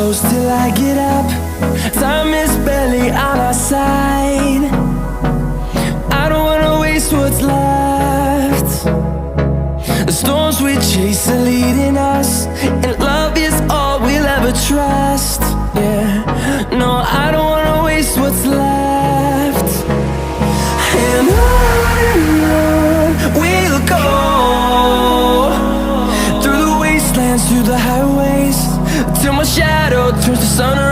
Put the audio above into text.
close till I get up. Time is barely on our side. I don't wanna waste what's left. The storms we chase are leading us, and love is all we'll ever trust. Yeah, no, I don't wanna waste what's left. And on we'll go, through the wastelands, through the highways, till my shadow turns to sun